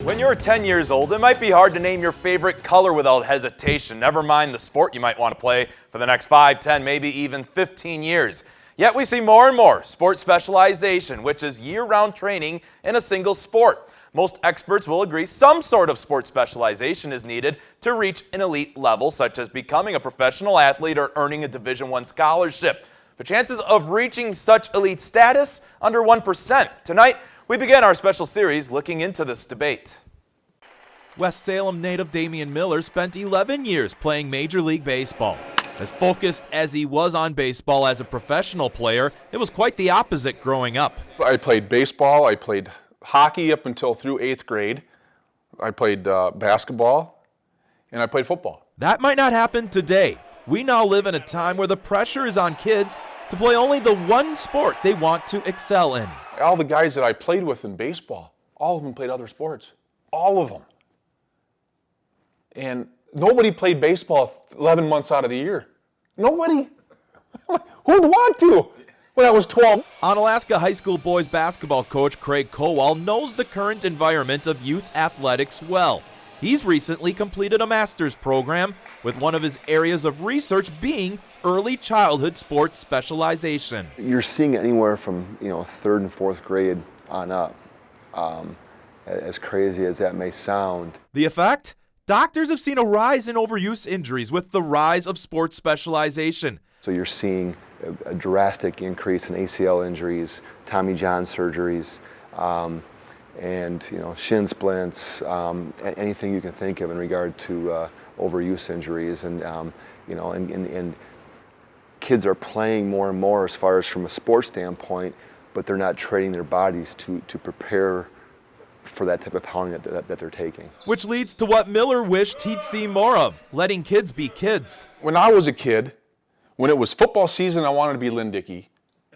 When you're 10 years old, it might be hard to name your favorite color without hesitation, never mind the sport you might want to play for the next 5, 10, maybe even 15 years. Yet we see more and more sports specialization, which is year-round training in a single sport. Most experts will agree some sort of sports specialization is needed to reach an elite level, such as becoming a professional athlete or earning a Division I scholarship. The chances of reaching such elite status, under 1%. Tonight, we begin our special series looking into this debate. West Salem native Damien Miller spent 11 years playing Major League Baseball. As focused as he was on baseball as a professional player, it was quite the opposite growing up. I played baseball, I played hockey up until through 8th grade. I played basketball, and I played football. That might not happen today. We now live in a time where the pressure is on kids to play only the one sport they want to excel in. All the guys that I played with in baseball, all of them played other sports. All of them. And nobody played baseball 11 months out of the year. Nobody. Who'd want to when I was 12? Onalaska High School boys basketball coach Craig Kowal knows the current environment of youth athletics well. He's recently completed a master's program with one of his areas of research being early childhood sports specialization. You're seeing anywhere from 3rd and 4th grade on up, as crazy as that may sound. The effect? Doctors have seen a rise in overuse injuries with the rise of sports specialization. So you're seeing a drastic increase in ACL injuries, Tommy John surgeries, and shin splints, anything you can think of in regard to overuse injuries, and kids are playing more and more as far as from a sports standpoint, but they're not training their bodies to prepare for that type of pounding that they're taking. Which leads to what Miller wished he'd see more of, letting kids be kids. When I was a kid, when it was football season, I wanted to be Lynn Dickey.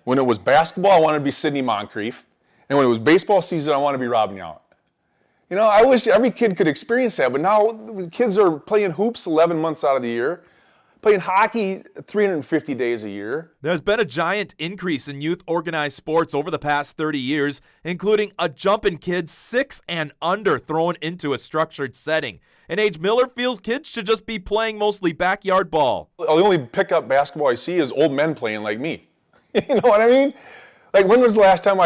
When it was basketball, I wanted to be Sidney Moncrief. And when it was baseball season, I wanted to be Rob Nyaunt. I wish every kid could experience that, but now kids are playing hoops 11 months out of the year, playing hockey 350 days a year. There's been a giant increase in youth organized sports over the past 30 years, including a jump in kids 6 and under thrown into a structured setting. And Age Miller feels kids should just be playing mostly backyard ball. The only pickup basketball I see is old men playing like me. You know what I mean? Like, when was the last time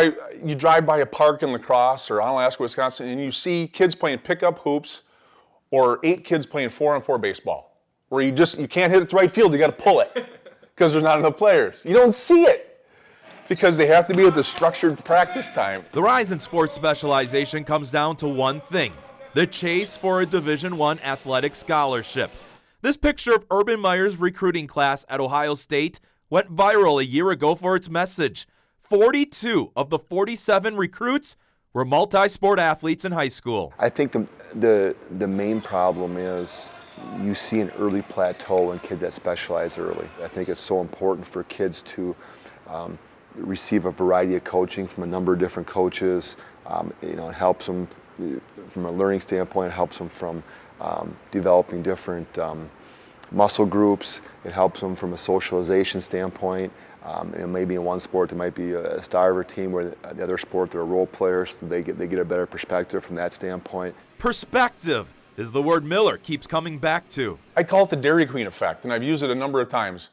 you drive by a park in La Crosse or Onalaska, Wisconsin, and you see kids playing pickup hoops or 8 kids playing 4-on-4 baseball? Where you can't hit it to right field, you got to pull it because there's not enough players. You don't see it because they have to be at the structured practice time. The rise in sports specialization comes down to one thing: the chase for a Division I athletic scholarship. This picture of Urban Meyer's recruiting class at Ohio State went viral a year ago for its message. 42 of the 47 recruits were multi-sport athletes in high school. I think the main problem is you see an early plateau in kids that specialize early. I think it's so important for kids to receive a variety of coaching from a number of different coaches. It helps them from a learning standpoint. It helps them from developing different muscle groups. It helps them from a socialization standpoint. Maybe in one sport there might be a star of a team, where the other sport they're role players, so they get a better perspective from that standpoint. Perspective is the word Miller keeps coming back to. I call it the Dairy Queen effect, and I've used it a number of times.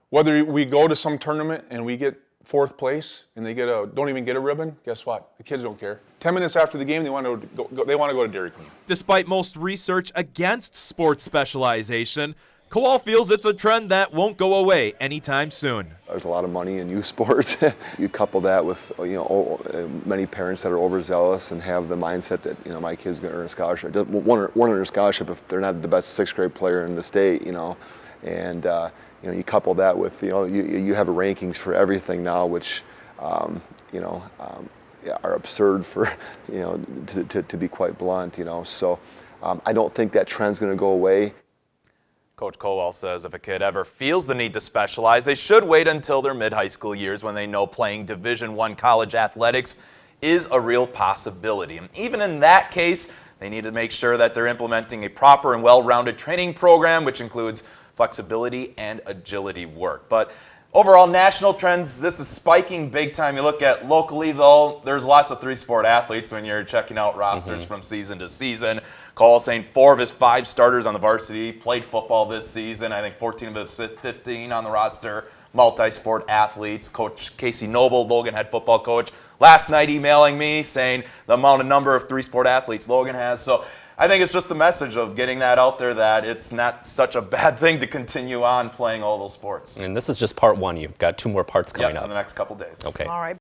Whether we go to some tournament and we get 4th place and they don't even get a ribbon, guess what? The kids don't care. 10 minutes after the game, they want to go to Dairy Queen. Despite most research against sports specialization, Kowal feels it's a trend that won't go away anytime soon. There's a lot of money in youth sports. You couple that with many parents that are overzealous and have the mindset that my kid's going to earn a scholarship. Won't earn a scholarship if they're not the best 6th grade player in the state. And you couple that with you have rankings for everything now, which are absurd for to be quite blunt. So I don't think that trend's going to go away. Coach Kowal says if a kid ever feels the need to specialize, they should wait until their mid-high school years when they know playing Division I college athletics is a real possibility. And even in that case, they need to make sure that they're implementing a proper and well-rounded training program, which includes flexibility and agility work. But Overall, national trends, this is spiking big time. You look at locally, though, there's lots of three-sport athletes when you're checking out rosters from season to season. Cole saying 4 of his 5 starters on the varsity played football this season. I think 14 of his 15 on the roster, multi-sport athletes. Coach Casey Noble, Logan head football coach, last night emailing me saying the number of three-sport athletes Logan has. So I think it's just the message of getting that out there that it's not such a bad thing to continue on playing all those sports. And this is just part 1. You've got 2 more parts coming up in the next couple days. Okay. All right.